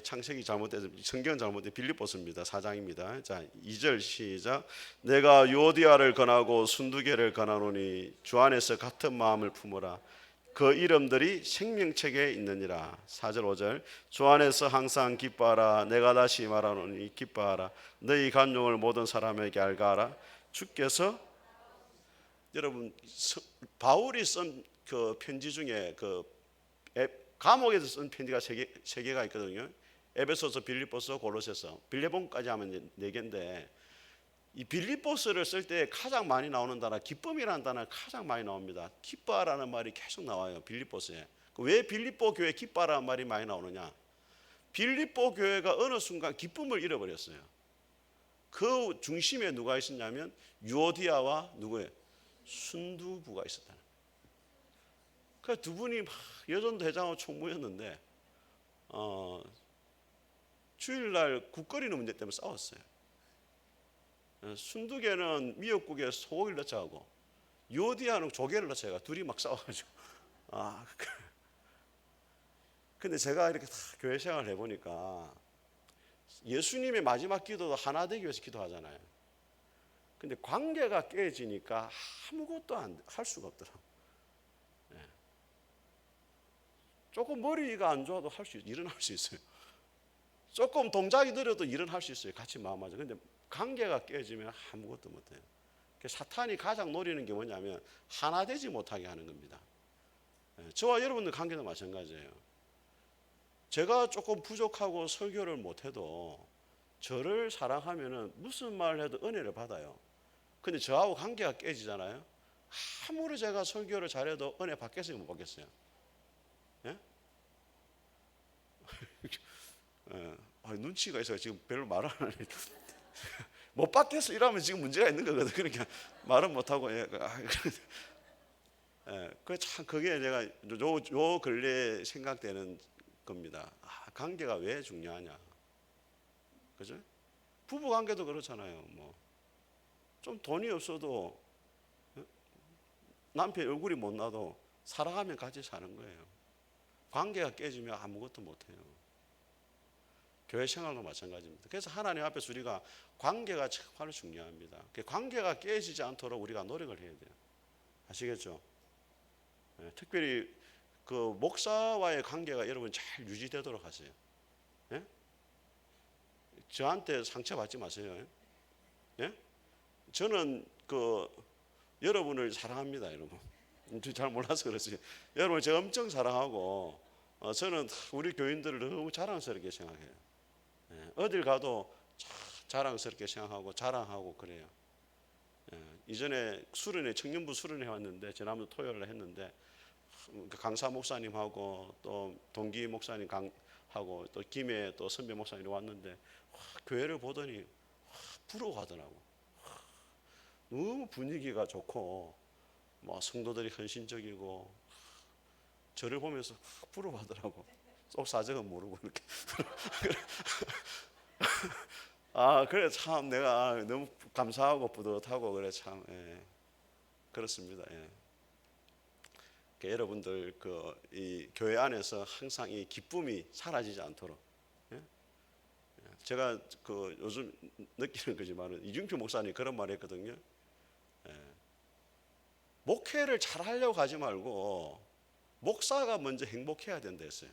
A: 창세기 잘못돼서 성경 잘못돼 빌립보서입니다. 4장입니다. 자, 2절 시작. 내가 요디아를 권하고 순두개를 권하노니 주 안에서 같은 마음을 품으라. 그 이름들이 생명책에 있느니라. 4절 5절 주 안에서 항상 기뻐하라. 내가 다시 말하노니 기뻐하라. 너희 간용을 모든 사람에게 알가하라. 주께서 여러분 바울이 쓴 그 편지 중에 그 감옥에서 쓴 편지가 세 개가 있거든요. 에베소서, 빌립보서, 골로새서, 빌레몬까지 하면 4개인데 이 빌립보서를 쓸 때 가장 많이 나오는 단어 기쁨이라는 단어가 가장 많이 나옵니다. 기뻐하라는 말이 계속 나와요. 빌립보서에. 왜 빌립보 교회 기뻐하라는 말이 많이 나오느냐? 빌립보 교회가 어느 순간 기쁨을 잃어버렸어요. 그 중심에 누가 있었냐면 유오디아와 누구예요? 순두부가 있었다. 그 두 분이 막 여전도 회장하고 총무였는데 주일날 국거리는 문제 때문에 싸웠어요. 순두개는 미역국에 소고기를 넣자 하고 유오디아는 조개를 넣자 해가 둘이 막 싸워가지고 근데 제가 이렇게 다 교회 생활을 해보니까 예수님의 마지막 기도도 하나 되기 위해서 기도하잖아요. 근데 관계가 깨지니까 아무것도 할 수가 없더라고요. 조금 머리가 안 좋아도 일어날 수 있어요. 조금 동작이 느려도 일어날 수 있어요. 같이 마음 맞아. 근데 관계가 깨지면 아무것도 못해요. 사탄이 가장 노리는 게 뭐냐면 하나 되지 못하게 하는 겁니다. 저와 여러분들 관계도 마찬가지예요. 제가 조금 부족하고 설교를 못해도 저를 사랑하면 무슨 말을 해도 은혜를 받아요. 근데 저하고 관계가 깨지잖아요. 아무리 제가 설교를 잘해도 은혜 받겠어요, 못 받겠어요? 예? 눈치가 있어요. 지금 별로 말을 안 하네. 못 받겠어 이러면 지금 문제가 있는 거거든. 그러니까 말은 못하고. 참 그게 제가 요 근래에 생각되는 겁니다. 관계가 왜 중요하냐, 그죠? 부부 관계도 그렇잖아요. 뭐 좀 돈이 없어도 남편 얼굴이 못 나도 사랑하면 같이 사는 거예요. 관계가 깨지면 아무것도 못해요. 교회 생활도 마찬가지입니다. 그래서 하나님 앞에서 우리가 관계가 정말 중요합니다. 관계가 깨지지 않도록 우리가 노력을 해야 돼요. 아시겠죠? 특별히 그 목사와의 관계가 여러분 잘 유지되도록 하세요. 예? 저한테 상처받지 마세요. 예? 저는 여러분을 사랑합니다, 여러분. 잘 몰라서 그렇지. 여러분 제가 엄청 사랑하고 저는 우리 교인들을 너무 자랑스럽게 생각해요. 어딜 가도 자랑스럽게 생각하고 자랑하고 그래요. 이전에 수련회 청년부 수련회 왔는데 지난번 토요일에 했는데 강사 목사님하고 또 동기 목사님 하고 또 김해 또 선배 목사님이 왔는데 교회를 보더니 부러워하더라고. 너무 분위기가 좋고 뭐 성도들이 헌신적이고 저를 보면서 부러워하더라고. 속 사정은 모르고 이렇게. 그래 참 내가 너무 감사하고 뿌듯하고 그래 참. 그렇습니다. 여러분들 이 교회 안에서 항상 이 기쁨이 사라지지 않도록. 제가 요즘 느끼는 거지만은 이중표 목사님 그런 말 했거든요. 목회를 잘 하려고 하지 말고 목사가 먼저 행복해야 된다 했어요.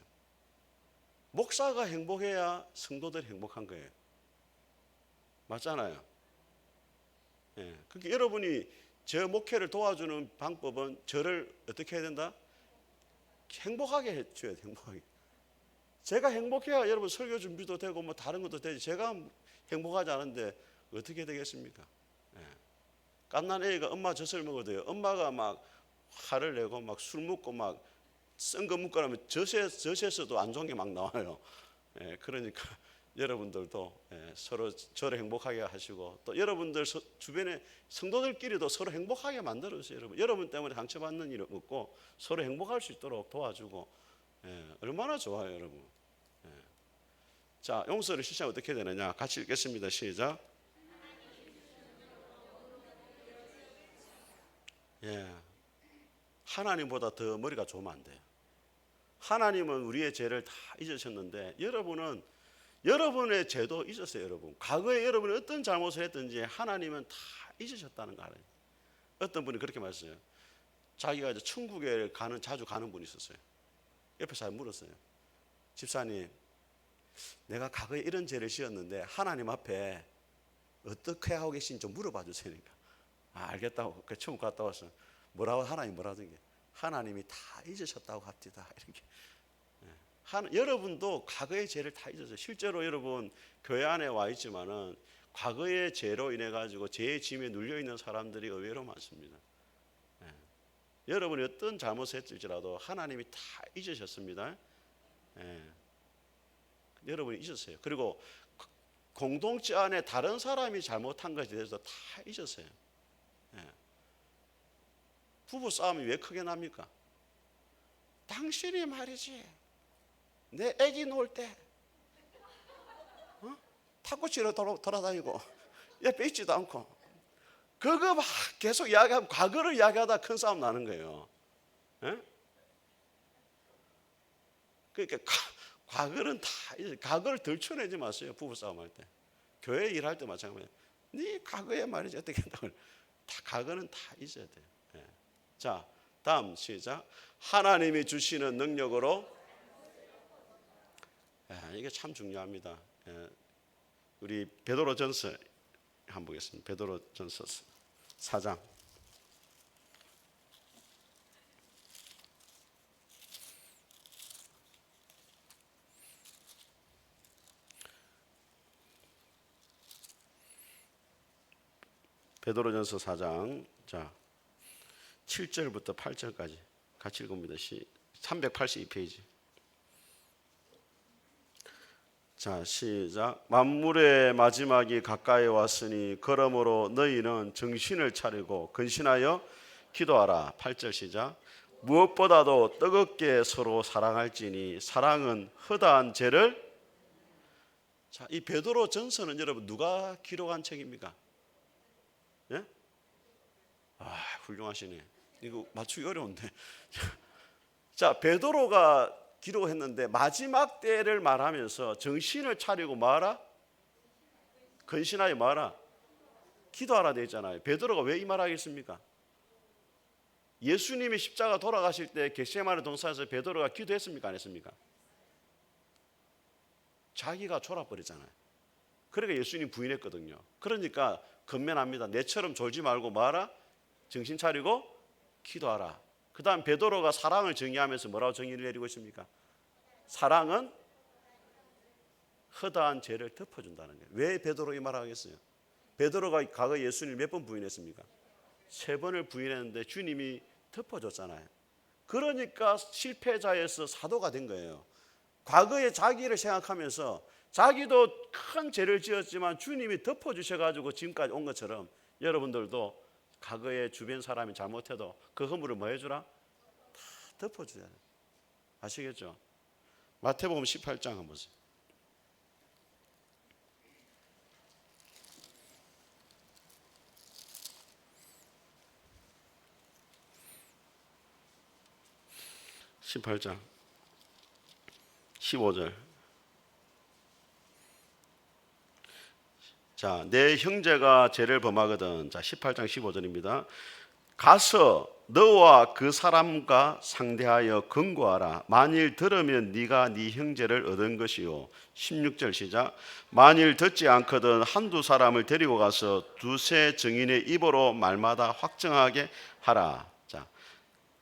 A: 목사가 행복해야 성도들이 행복한 거예요. 맞잖아요. 그러니까 여러분이 저 목회를 도와주는 방법은 저를 어떻게 해야 된다? 행복하게 해줘야 돼. 행복하게. 제가 행복해야 여러분 설교 준비도 되고 뭐 다른 것도 되지. 제가 행복하지 않은데 어떻게 되겠습니까? 갓난 애가 엄마 젖을 먹어도요. 엄마가 막 화를 내고 막 술 먹고 막 쓴 거 먹고 나면 젖에서도 안 좋은 게 막 나와요. 그러니까 여러분들도 서로 저를 행복하게 하시고 또 여러분들 주변에 성도들끼리도 서로 행복하게 만들어주세요. 여러분 때문에 상처받는 일 없고 서로 행복할 수 있도록 도와주고 얼마나 좋아요, 여러분. 자, 용서를 실천하면 어떻게 되느냐? 같이 읽겠습니다. 시작. 하나님보다 더 머리가 좋으면 안 돼요. 하나님은 우리의 죄를 다 잊으셨는데 여러분은 여러분의 죄도 잊었어요. 여러분 과거에 여러분이 어떤 잘못을 했든지 하나님은 다 잊으셨다는 거 알아요. 어떤 분이 그렇게 말했어요. 자기가 이제 천국에 자주 가는 분이 있었어요. 옆에서 잘 물었어요. 집사님, 내가 과거에 이런 죄를 지었는데 하나님 앞에 어떻게 하고 계신지 좀 물어봐 주세요. 알겠다고 그 천국 갔다 와서 하나님 뭐라던 게 하나님이 다 잊으셨다고 합디다 이렇게. 여러분도 과거의 죄를 다 잊으세요. 실제로 여러분 교회 안에 와 있지만은 과거의 죄로 인해 가지고 죄의 짐에 눌려 있는 사람들이 의외로 많습니다. 여러분이 어떤 잘못을 했을지라도 하나님이 다 잊으셨습니다. 여러분이 잊으세요. 그리고 공동체 안에 다른 사람이 잘못한 것에 대해서 다 잊으세요. 부부 싸움이 왜 크게 납니까? 당신이 말이지 내 애기 놓을 때 탁구치러 돌아다니고 옆에 있지도 않고 그거 막 계속 이야기하면 과거를 이야기하다 큰 싸움 나는 거예요. 그러니까 과거는 과거를 들춰내지 마세요. 부부 싸움할 때 교회 일할 때 마찬가지예요. 네 과거에 말이지 어떻게 한다고 다 과거는 다 잊어야 돼요. 자, 다음 시작. 하나님이 주시는 능력으로 이게 참 중요합니다. 우리 베드로전서 한번 보겠습니다. 베드로전서 4장. 베드로전서 4장. 자, 7절부터 8절까지 같이 읽습니다. 382페이지. 자, 시작. 만물의 마지막이 가까이 왔으니 그러므로 너희는 정신을 차리고 근신하여 기도하라. 8절 시작. 무엇보다도 뜨겁게 서로 사랑할지니 사랑은 허다한 죄를. 자, 이 베드로 전서는 여러분 누가 기록한 책입니까? 예? 훌륭하시네. 이거 맞추기 어려운데. 자, 베드로가 기록했는데 마지막 때를 말하면서 정신을 차리고 뭐하라? 근신하여 뭐하라? 기도하라 되어 있잖아요. 베드로가 왜 이 말하겠습니까? 예수님이 십자가 돌아가실 때 겟세마네 동산에서 베드로가 기도했습니까? 안 했습니까? 자기가 졸아버리잖아요. 그러니까 예수님 부인했거든요. 그러니까 건면합니다. 내처럼 졸지 말고 뭐하라? 정신 차리고 기도하라. 그 다음 베드로가 사랑을 정의하면서 뭐라고 정의를 내리고 있습니까? 사랑은 허다한 죄를 덮어준다는 거예요. 왜 베드로 이 말을 하겠어요? 베드로가 과거 예수님을 몇 번 부인했습니까? 3번을 부인했는데 주님이 덮어줬잖아요. 그러니까 실패자에서 사도가 된 거예요. 과거에 자기를 생각하면서 자기도 큰 죄를 지었지만 주님이 덮어주셔가지고 지금까지 온 것처럼 여러분들도 과거에 주변 사람이 잘못해도 그 허물을 뭐 해주라? 다 덮어줘야 돼요. 아시겠죠? 마태복음 18장 한번 보세요. (18장) 15절. 자, 내 형제가 죄를 범하거든. 자, 18장 15절입니다. 가서 너와 그 사람과 상대하여 권고하라. 만일 들으면 네가 네 형제를 얻은 것이요. 16절 시작. 만일 듣지 않거든 한두 사람을 데리고 가서 두세 증인의 입으로 말마다 확정하게 하라. 자,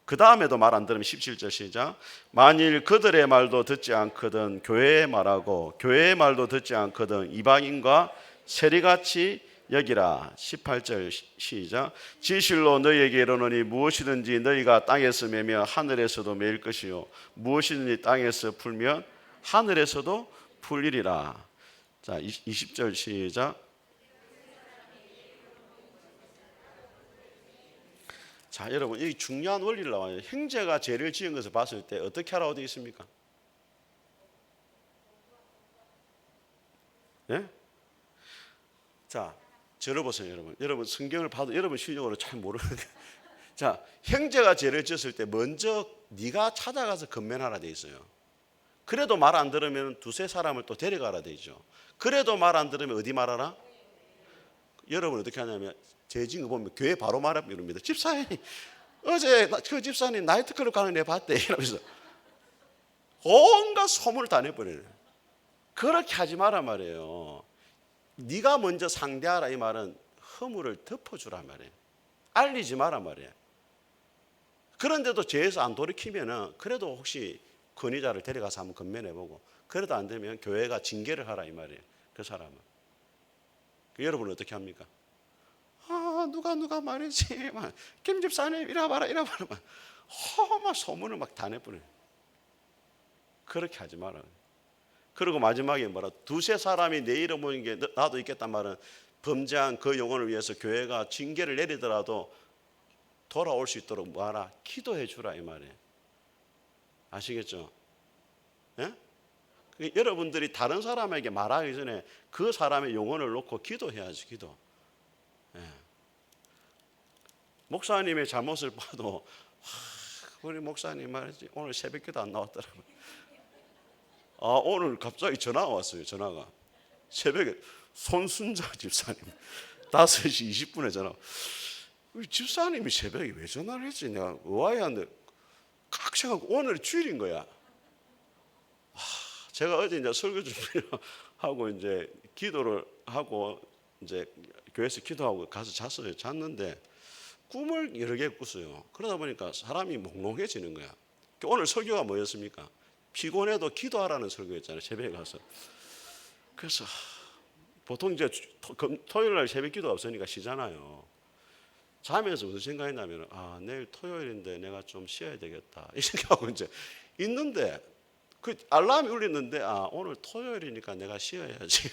A: 그 다음에도 말 안 들으면 17절 시작. 만일 그들의 말도 듣지 않거든 교회의 말하고 교회의 말도 듣지 않거든 이방인과 세리같이 여기라. 18절 시작. 진실로 너희에게 이르노니 무엇이든지 너희가 땅에서 매면 하늘에서도 매일 것이요 무엇이든지 땅에서 풀면 하늘에서도 풀리리라. 자, 20절 시작. 자, 여러분 이 중요한 원리를 나와요. 형제가 죄를 지은 것을 봤을 때 어떻게 하라고 되어 있습니까? 예? 자, 저를 보세요, 여러분. 여러분 성경을 봐도 여러분 실력으로 잘 모르는 게. 자, 형제가 죄를 지었을 때 먼저 네가 찾아가서 건면하라 돼 있어요. 그래도 말 안 들으면 두세 사람을 또 데려가라 돼 있죠. 그래도 말 안 들으면 어디 말하라? 여러분 어떻게 하냐면 죄 지은 거 보면 교회 바로 말하면 이럽니다. 집사님, 어제 그 집사님 나이트클럽 가는 애 봤대 이러면서 온갖 소문을 다 내버려요. 그렇게 하지 마라 말이에요. 네가 먼저 상대하라 이 말은 허물을 덮어주라 말이에요. 알리지 마라 말이에요. 그런데도 죄에서 안 돌이키면은 그래도 혹시 권위자를 데려가서 한번 건면해보고 그래도 안 되면 교회가 징계를 하라 이 말이에요. 그 사람은. 여러분은 어떻게 합니까? 누가 말했지 김 집사님 이래봐라 막 소문을 막 다 내버려요. 그렇게 하지 마라. 그리고 마지막에 뭐라 두세 사람이 내 이름 모인 게 나도 있겠단 말은 범죄한 그 영혼을 위해서 교회가 징계를 내리더라도 돌아올 수 있도록 뭐하라? 기도해 주라 이 말이에요. 아시겠죠? 예? 여러분들이 다른 사람에게 말하기 전에 그 사람의 영혼을 놓고 기도해야지. 기도. 예. 목사님의 잘못을 봐도 우리 목사님 말이지 오늘 새벽기도 안 나왔더라고요. 오늘 갑자기 전화가 왔어요. 전화가 새벽에 손순자 집사님 5시 20분에 전화. 우리 집사님이 새벽에 왜 전화를 했지? 내가 의아해하는데 깍 생각하고 오늘 주일인 거야. 제가 어제 이제 설교 준비를 하고 이제 기도를 하고 이제 교회에서 기도하고 가서 잤어요. 잤는데 꿈을 여러 개 꿨어요. 그러다 보니까 사람이 몽롱해지는 거야. 오늘 설교가 뭐였습니까? 피곤해도 기도하라는 설교였잖아요. 새벽에 가서. 그래서 보통 이제 토요일 날 새벽 기도가 없으니까 쉬잖아요. 자면서 무슨 생각했냐면 내일 토요일인데 내가 좀 쉬어야 되겠다 이 생각하고 이제 있는데 그 알람이 울리는데 오늘 토요일이니까 내가 쉬어야지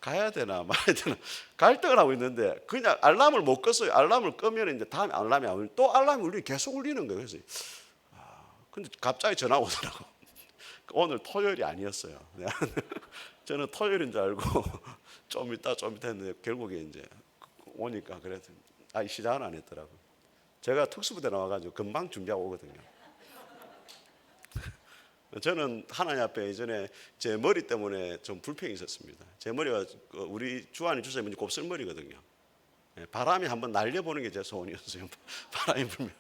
A: 가야 되나 말아야 되나 갈등을 하고 있는데 그냥 알람을 못 껐어요. 알람을 끄면 이제 다음에 알람이 안 울리고 또 알람이 울리고 계속 울리는 거예요. 그래서 근데 갑자기 전화가 오더라고. 오늘 토요일이 아니었어요. 저는 토요일인 줄 알고 좀 있다 했는데 결국에 이제 오니까 그래서 시작은 안 했더라고. 제가 특수부대 나와가지고 금방 준비하고 오거든요. 저는 하나님 앞에 예전에 제 머리 때문에 좀 불평이 있었습니다. 제 머리가 우리 주한이 주사님이 곱슬머리거든요. 바람이 한번 날려보는 게 제 소원이었어요. 바람이 불면.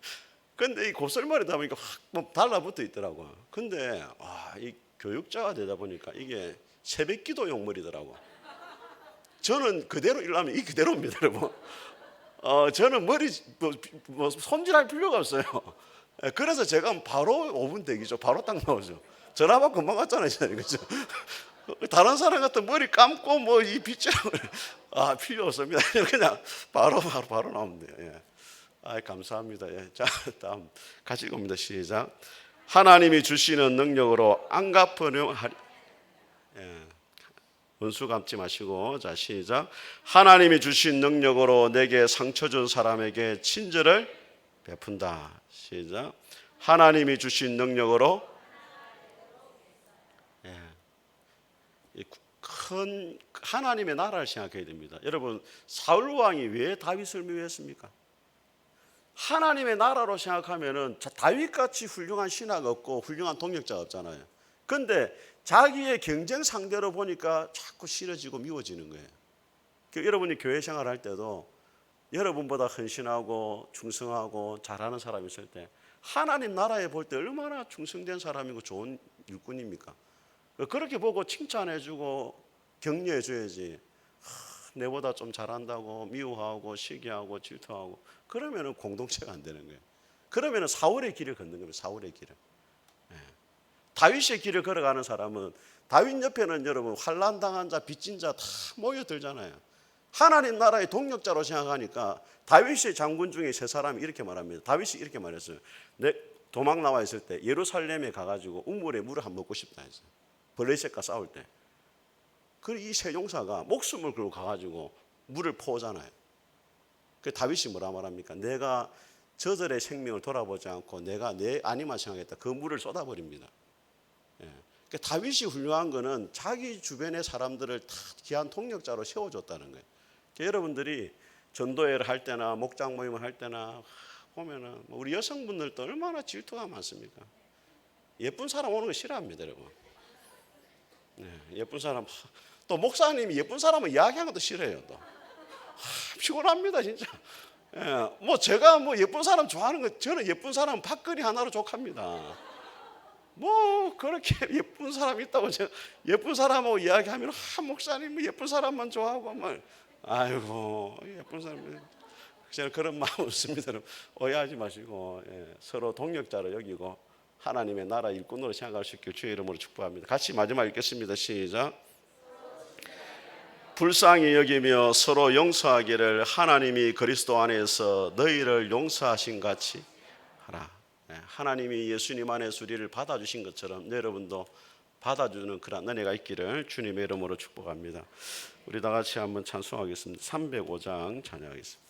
A: 근데 이 곱슬머리다 보니까 확 달라붙어 있더라고요. 근데 이 교육자가 되다 보니까 이게 새벽 기도용 머리더라고. 저는 그대로 일하면 이 그대로입니다, 여러분. 저는 머리 손질할 필요가 없어요. 그래서 제가 바로 5분 대기죠. 바로 딱 나오죠. 전화 받고 금방 왔잖아요, 그렇죠? 다른 사람 같은 머리 감고 이 빗자루 필요 없습니다. 그냥 바로 나오면 돼요. 예. 감사합니다. 예. 자, 다음 같이 읽습니다. 시작. 하나님이 주시는 능력으로 안 갚으려 하리. 예. 원수 갚지 마시고 자 시작. 하나님이 주신 능력으로 내게 상처 준 사람에게 친절을 베푼다. 시작. 하나님이 주신 능력으로 큰 하나님의 나라를 생각해야 됩니다. 여러분 사울 왕이 왜 다윗을 미워했습니까? 하나님의 나라로 생각하면은 다윗같이 훌륭한 신하가 없고 훌륭한 동력자가 없잖아요. 근데 자기의 경쟁 상대로 보니까 자꾸 싫어지고 미워지는 거예요. 여러분이 교회 생활할 때도 여러분보다 헌신하고 충성하고 잘하는 사람이 있을 때 하나님 나라에 볼 때 얼마나 충성된 사람이고 좋은 일꾼입니까? 그렇게 보고 칭찬해주고 격려해줘야지. 내보다 좀 잘한다고 미워하고 시기하고 질투하고 그러면은 공동체가 안 되는 거예요. 그러면은 사울의 길을 걷는 겁니다. 사울의 길을. 다윗의 길을 걸어가는 사람은 다윗 옆에는 여러분 환난 당한 자, 빚진 자 다 모여들잖아요. 하나님 나라의 동력자로 생각하니까 다윗의 장군 중에 세 사람이 이렇게 말합니다. 다윗이 이렇게 말했어요. 도망 나와 있을 때 예루살렘에 가가지고 우물에 물을 한번 먹고 싶다 했어요. 블레셋과 싸울 때. 그리고 이 세 용사가 목숨을 걸고 가가지고 물을 퍼오잖아요. 그 다윗이 뭐라 말합니까? 내가 저들의 생명을 돌아보지 않고 내가 내 안위만 생각했다. 그 물을 쏟아버립니다. 그러니까 다윗이 훌륭한 거는 자기 주변의 사람들을 다 귀한 동력자로 세워줬다는 거예요. 그러니까 여러분들이 전도회를 할 때나 목장 모임을 할 때나 보면은 우리 여성분들도 얼마나 질투가 많습니까? 예쁜 사람 오는 거 싫어합니다, 여러분. 예쁜 사람 또 목사님이 예쁜 사람은 이야기하는 것도 싫어해요. 또 피곤합니다, 진짜. 제가 예쁜 사람 좋아하는 거 저는 예쁜 사람 밥그리 하나로 족합니다. 그렇게 예쁜 사람이 있다고 제가 예쁜 사람하고 이야기하면 목사님 예쁜 사람만 좋아하고 아이고 예쁜 사람 저는 그런 마음 없습니다. 오해하지 마시고 서로 동력자로 여기고 하나님의 나라 일꾼으로 생각할 수 있게 주의 이름으로 축복합니다. 같이 마지막 읽겠습니다. 시작. 불쌍히 여기며 서로 용서하기를 하나님이 그리스도 안에서 너희를 용서하신 같이 하라. 하나님이 예수님 안에서 우리를 받아주신 것처럼 여러분도 받아주는 그런 은혜가 있기를 주님의 이름으로 축복합니다. 우리 다 같이 한번 찬송하겠습니다. 305장 찬양하겠습니다.